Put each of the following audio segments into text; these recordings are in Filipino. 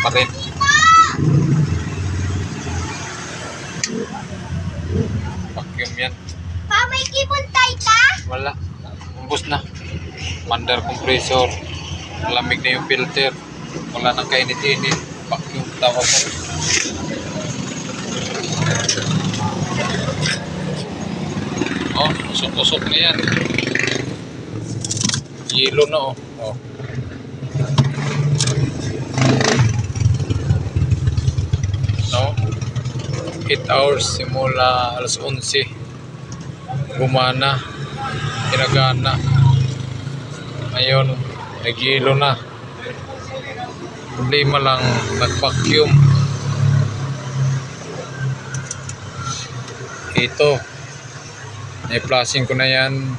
pa rin. Vacuum yan. Pa, may kibuntay ka? Wala. Umbos na. Under compressor. Lamig na yung filter. Wala nang kainit-init. Vacuum tawag mo. Oh, usok-usok na yan. Yelo na oh. Oh. No? 8 hours simula alas 11. Gumana. Pinagana. Ngayon, nag-yelo na. Problema lang, nag-vacuum. Ito. Na-flushing ko na yan.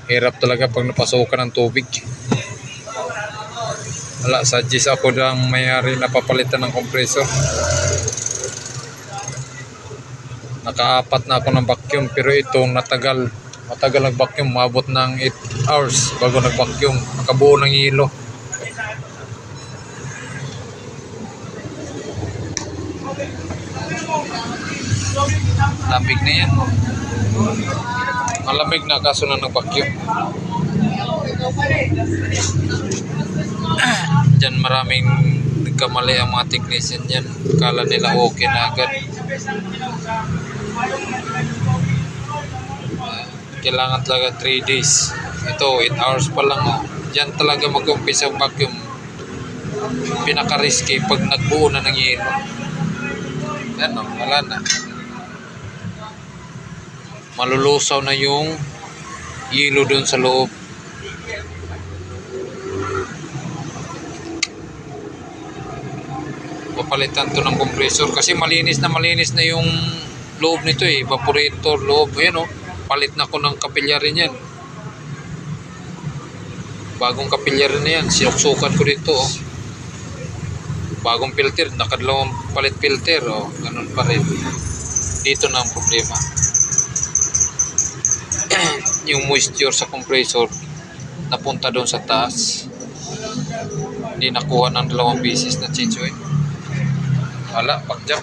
Hirap talaga pag napasukan ng tubig. Wala, suggest ako ng mayari na papalitan ng compressor. Naka-apat na ako ng vacuum pero ito matagal nag-vacuum. Mabot ng 8 hours bago nag-vacuum. Nakabuo ng hilo. Lamig na yan. Malamig na kaso na nag-vacuum. Diyan maraming nagkamali ang mga technician yan. Kala nila okay na agad. Kailangan talaga 3 days. Ito 8 hours pa lang oh. Diyan talaga mag-umpisa ang vacuum. Pinaka-risky pag nagbuo na ng yelo. Yan oh, wala na. Malulusaw na yung yelo dun sa loob. Papalitan to ng compressor kasi malinis na yung loob nito eh. Evaporator loob. Ayan oh. Palit na ko ng kapilyarin yan. Bagong kapilyarin na yan. Sinuksukan ko dito oh. Bagong filter. Nakadalawang palit filter oh. Ganun pa rin. Dito na ang problema. Yung moisture sa compressor napunta doon sa taas. Hindi nakuha ng 2 pieces na chicho eh. Wala, pagjak.